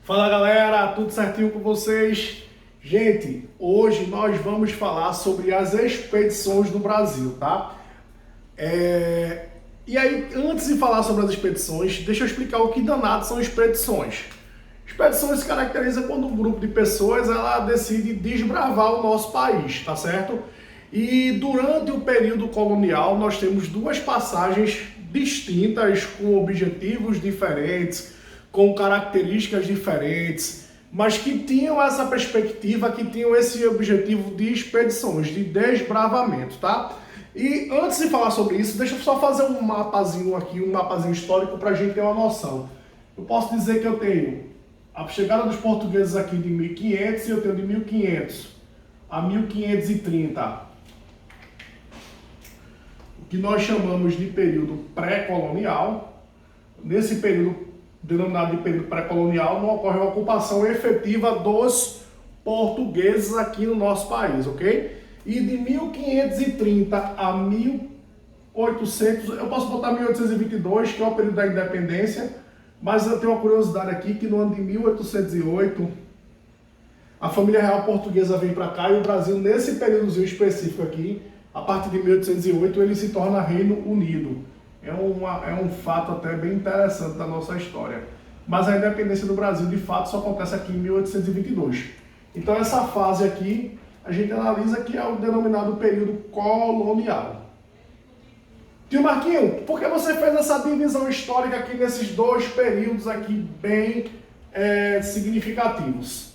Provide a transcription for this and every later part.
Fala galera, tudo certinho com vocês? Gente, hoje nós vamos falar sobre as expedições do Brasil, tá? E aí, antes de falar sobre as expedições, deixa eu explicar o que danado são expedições. Expedições se caracteriza quando um grupo de pessoas ela decide desbravar o nosso país, tá certo? E durante o período colonial nós temos duas passagens distintas, com objetivos diferentes, com características diferentes, mas que tinham essa perspectiva, que tinham esse objetivo de expedições, de desbravamento, tá? E antes de falar sobre isso, deixa eu só fazer um mapazinho aqui, um mapazinho histórico para a gente ter uma noção. Eu posso dizer que eu tenho a chegada dos portugueses aqui de 1500 e eu tenho de 1500 a 1530, o que nós chamamos de período pré-colonial. Nesse período denominado de período pré-colonial, não ocorre uma ocupação efetiva dos portugueses aqui no nosso país, ok? E de 1530 a 1800, eu posso botar 1822, que é o período da independência, mas eu tenho uma curiosidade aqui, que no ano de 1808, a família real portuguesa vem para cá e o Brasil, nesse períodozinho específico aqui, a partir de 1808, ele se torna Reino Unido. É um fato até bem interessante da nossa história. Mas a independência do Brasil, de fato, só acontece aqui em 1822. Então essa fase aqui, a gente analisa que é o denominado período colonial. Tio Marquinho, por que você fez essa divisão histórica aqui nesses dois períodos aqui bem significativos?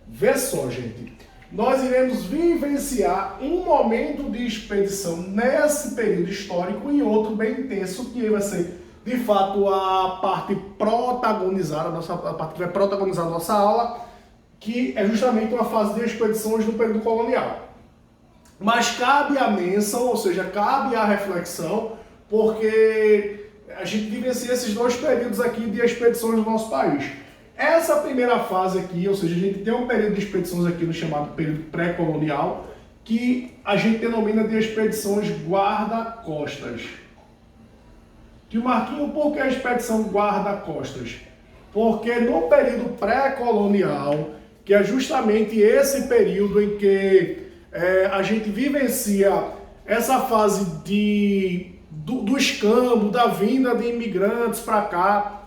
Vê só, gente. Nós iremos vivenciar um momento de expedição nesse período histórico e outro bem intenso, que vai ser, de fato, a parte protagonizada, a parte que vai protagonizar a nossa aula, que é justamente uma fase de expedições no período colonial. Mas cabe a menção, ou seja, cabe a reflexão, porque a gente vivencia esses dois períodos aqui de expedições no nosso país. Essa primeira fase aqui, ou seja, a gente tem um período de expedições aqui no chamado período pré-colonial, que a gente denomina de expedições guarda-costas. Tio Marquinho, por que a expedição guarda-costas? Porque no período pré-colonial, que é justamente esse período em que a gente vivencia essa fase do escambo, da vinda de imigrantes para cá.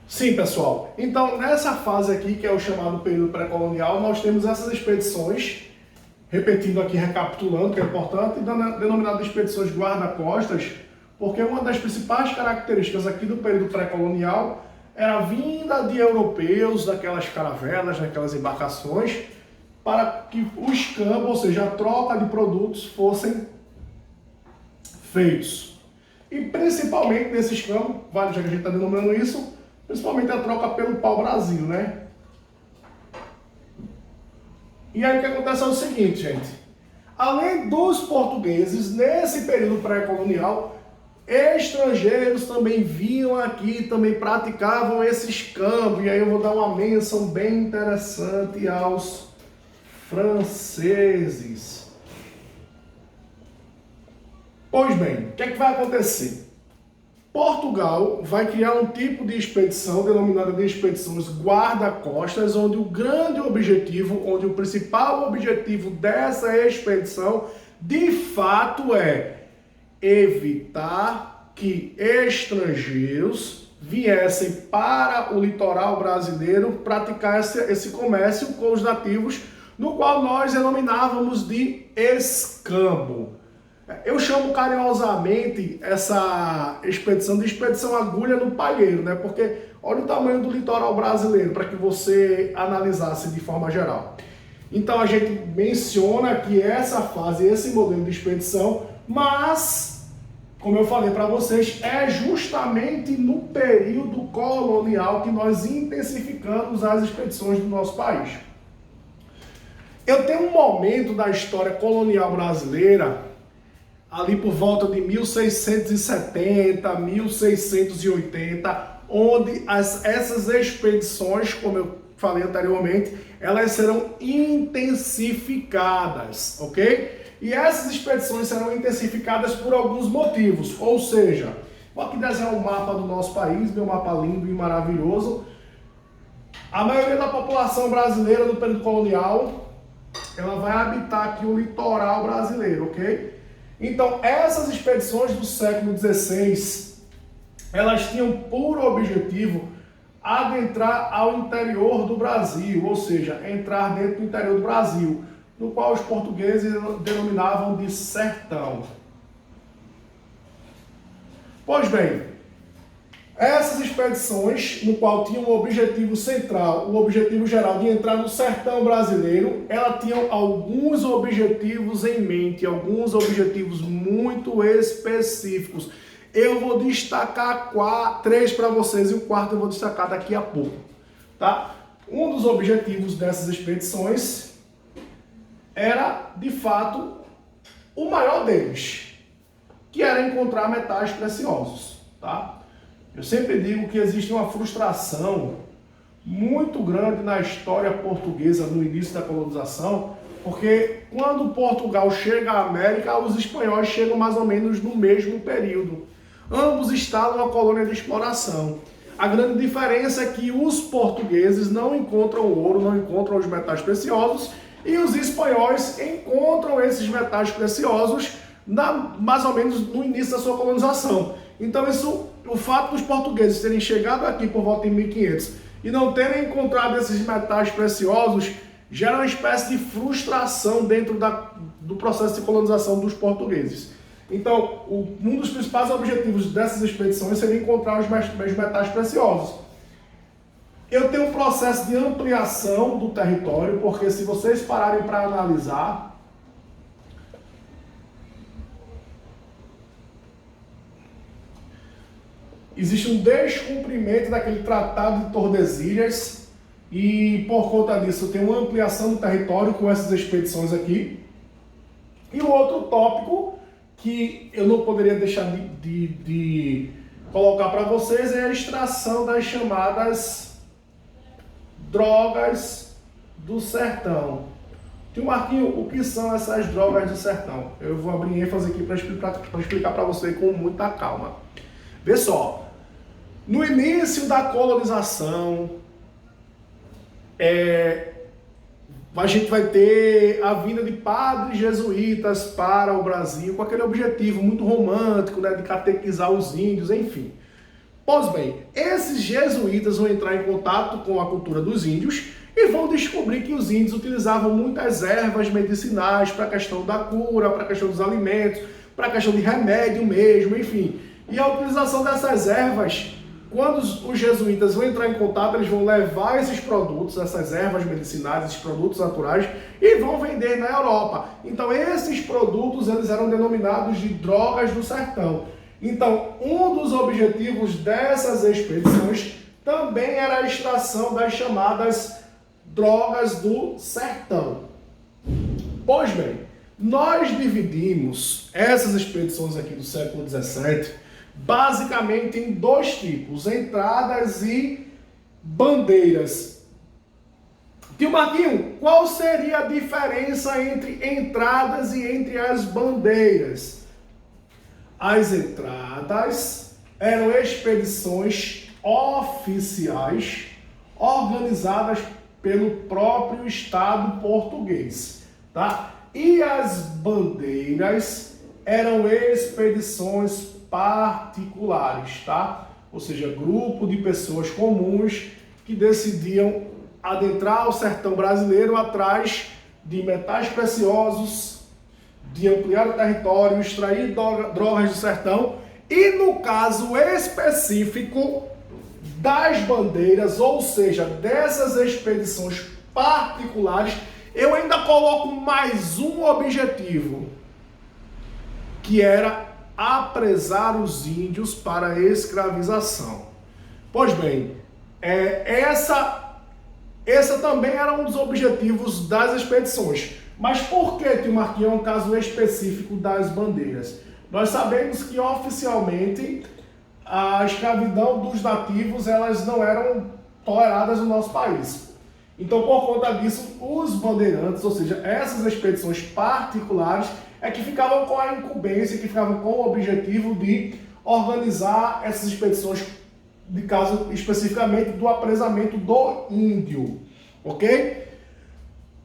Sim, pessoal. Então, nessa fase aqui, que é o chamado período pré-colonial, nós temos essas expedições, repetindo aqui, recapitulando, que é importante, denominadas expedições guarda-costas, porque uma das principais características aqui do período pré-colonial era a vinda de europeus, daquelas caravelas, daquelas embarcações, para que o escambo, ou seja, a troca de produtos, fossem feitos. E principalmente nesse escambo, já que a gente está denominando isso, principalmente a troca pelo pau-brasil, né? E aí o que acontece é o seguinte, gente. Além dos portugueses, nesse período pré-colonial, estrangeiros também vinham aqui, também praticavam esse escambo. E aí eu vou dar uma menção bem interessante aos franceses. Pois bem, o que é que vai acontecer? Portugal vai criar um tipo de expedição denominada de expedições guarda-costas, onde o grande objetivo, onde o principal objetivo dessa expedição, de fato, é evitar que estrangeiros viessem para o litoral brasileiro praticar esse comércio com os nativos, no qual nós denominávamos de escambo. Eu chamo carinhosamente essa expedição de expedição agulha no palheiro, né? Porque olha o tamanho do litoral brasileiro, para que você analisasse de forma geral. Então a gente menciona que essa fase, esse modelo de expedição, mas, como eu falei para vocês, é justamente no período colonial que nós intensificamos as expedições do nosso país. Eu tenho um momento da história colonial brasileira, ali por volta de 1670, 1680, onde essas expedições, como eu falei anteriormente, elas serão intensificadas, ok? E essas expedições serão intensificadas por alguns motivos, ou seja, Vou aqui desenhar um mapa do nosso país, meu mapa lindo e maravilhoso. A maioria da população brasileira do período colonial, ela vai habitar aqui o litoral brasileiro, ok? Então, essas expedições do século XVI, elas tinham por objetivo adentrar ao interior do Brasil, ou seja, entrar dentro do interior do Brasil, no qual os portugueses denominavam de sertão. Pois bem, essas expedições, no qual tinham o objetivo central, o objetivo geral de entrar no sertão brasileiro, elas tinham alguns objetivos em mente, alguns objetivos muito específicos. Eu vou destacar três para vocês e o quarto eu vou destacar daqui a pouco, tá? Um dos objetivos dessas expedições era, de fato, o maior deles, que era encontrar metais preciosos, tá? Eu sempre digo que existe uma frustração muito grande na história portuguesa no início da colonização, porque quando Portugal chega à América, os espanhóis chegam mais ou menos no mesmo período. Ambos estavam na colônia de exploração. A grande diferença é que os portugueses não encontram o ouro, não encontram os metais preciosos, e os espanhóis encontram esses metais preciosos mais ou menos no início da sua colonização. Então o fato dos portugueses terem chegado aqui por volta de 1500 e não terem encontrado esses metais preciosos gera uma espécie de frustração dentro do processo de colonização dos portugueses. Então, um dos principais objetivos dessas expedições seria encontrar os metais preciosos. Eu tenho um processo de ampliação do território, porque se vocês pararem para analisar, existe um descumprimento daquele Tratado de Tordesilhas e, por conta disso, tem uma ampliação do território com essas expedições aqui. E o outro tópico que eu não poderia deixar de colocar para vocês é a extração das chamadas drogas do sertão. Tio Marquinho, o que são essas drogas do sertão? Eu vou abrir ênfase aqui para explicar para você com muita calma. Vê só. No início da colonização, a gente vai ter a vinda de padres jesuítas para o Brasil com aquele objetivo muito romântico, né, de catequizar os índios, enfim. Pois bem, esses jesuítas vão entrar em contato com a cultura dos índios e vão descobrir que os índios utilizavam muitas ervas medicinais para a questão da cura, para a questão dos alimentos, para a questão de remédio mesmo, enfim. E a utilização dessas ervas, quando os jesuítas vão entrar em contato, eles vão levar esses produtos, essas ervas medicinais, esses produtos naturais, e vão vender na Europa. Então, esses produtos eles eram denominados de drogas do sertão. Então, um dos objetivos dessas expedições também era a extração das chamadas drogas do sertão. Pois bem, nós dividimos essas expedições aqui do século XVII basicamente em dois tipos, entradas e bandeiras. Tio Marquinho, qual seria a diferença entre entradas e entre as bandeiras? As entradas eram expedições oficiais organizadas pelo próprio Estado português, tá? E as bandeiras eram expedições particulares, tá? Ou seja, grupo de pessoas comuns que decidiam adentrar o sertão brasileiro atrás de metais preciosos, de ampliar o território, extrair drogas do sertão e, no caso específico das bandeiras, ou seja, dessas expedições particulares, eu ainda coloco mais um objetivo, que era apresar os índios para a escravização. Pois bem, essa também era um dos objetivos das expedições. Mas por que, Tio Marquinhos, é um caso específico das bandeiras? Nós sabemos que oficialmente a escravidão dos nativos elas não eram toleradas no nosso país. Então, por conta disso, os bandeirantes, ou seja, essas expedições particulares, é que ficavam com a incumbência, que ficavam com o objetivo de organizar essas expedições, de caso especificamente do apresamento do índio, ok?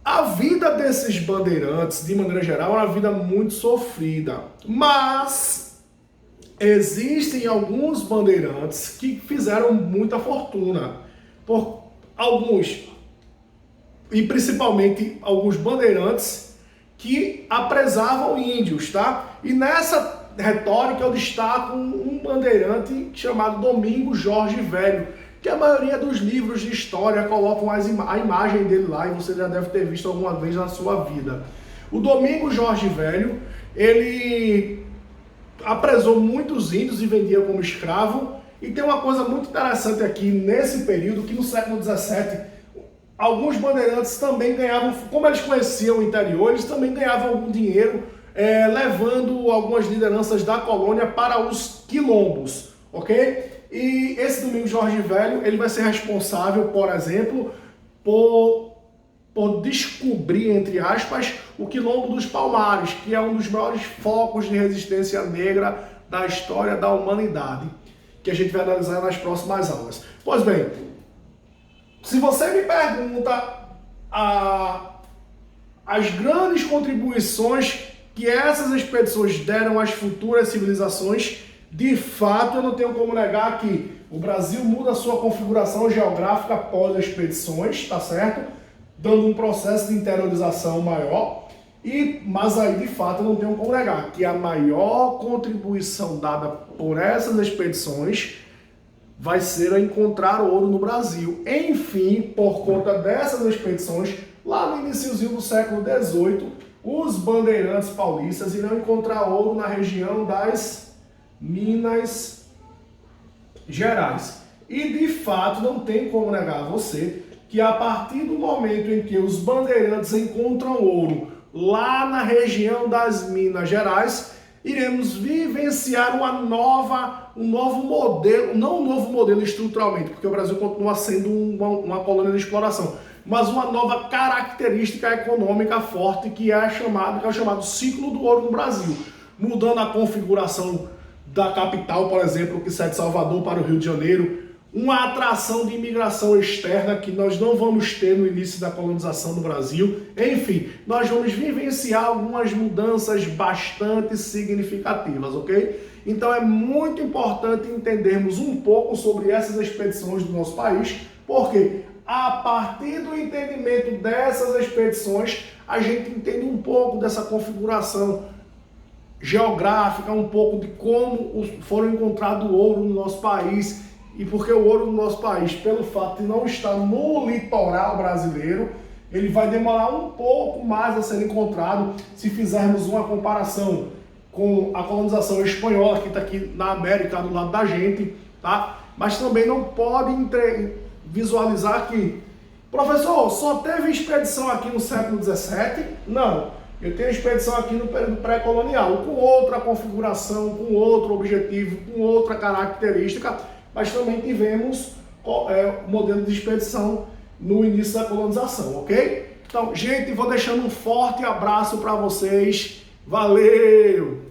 A vida desses bandeirantes, de maneira geral, é uma vida muito sofrida, mas existem alguns bandeirantes que fizeram muita fortuna, por alguns, e principalmente alguns bandeirantes que apresavam índios, tá? E nessa retórica eu destaco um bandeirante chamado Domingos Jorge Velho, que a maioria dos livros de história colocam a imagem dele lá, e você já deve ter visto alguma vez na sua vida. O Domingos Jorge Velho, ele apresou muitos índios e vendia como escravo, e tem uma coisa muito interessante aqui nesse período, que no século XVII, alguns bandeirantes também ganhavam, como eles conheciam o interior, eles também ganhavam algum dinheiro, levando algumas lideranças da colônia para os quilombos, ok? E esse Domingos Jorge Velho, ele vai ser responsável, por exemplo, por descobrir, entre aspas, o Quilombo dos Palmares, que é um dos maiores focos de resistência negra da história da humanidade, que a gente vai analisar nas próximas aulas. Pois bem, se você me pergunta as grandes contribuições que essas expedições deram às futuras civilizações, de fato eu não tenho como negar que o Brasil muda a sua configuração geográfica após as expedições, tá certo? Dando um processo de interiorização maior, mas aí de fato eu não tenho como negar que a maior contribuição dada por essas expedições vai ser a encontrar ouro no Brasil. Enfim, por conta dessas expedições, lá no iniciozinho do século XVIII, os bandeirantes paulistas irão encontrar ouro na região das Minas Gerais. E de fato não tem como negar a você que a partir do momento em que os bandeirantes encontram ouro lá na região das Minas Gerais, iremos vivenciar um novo modelo, não um novo modelo estruturalmente, porque o Brasil continua sendo uma colônia de exploração, mas uma nova característica econômica forte que é o chamado ciclo do ouro no Brasil, mudando a configuração da capital, por exemplo, que sai de Salvador para o Rio de Janeiro, uma atração de imigração externa que nós não vamos ter no início da colonização do Brasil. Enfim, nós vamos vivenciar algumas mudanças bastante significativas, ok? Então é muito importante entendermos um pouco sobre essas expedições do nosso país, porque a partir do entendimento dessas expedições, a gente entende um pouco dessa configuração geográfica, um pouco de como foram encontrado ouro no nosso país, e porque o ouro no nosso país, pelo fato de não estar no litoral brasileiro, ele vai demorar um pouco mais a ser encontrado se fizermos uma comparação com a colonização espanhola, que está aqui na América, do lado da gente, tá? Mas também não pode visualizar que, professor, só teve expedição aqui no século XVII? Não. Eu tenho expedição aqui no período pré-colonial, com outra configuração, com outro objetivo, com outra característica, mas também tivemos o modelo de expedição no início da colonização, ok? Então, gente, vou deixando um forte abraço para vocês. Valeu!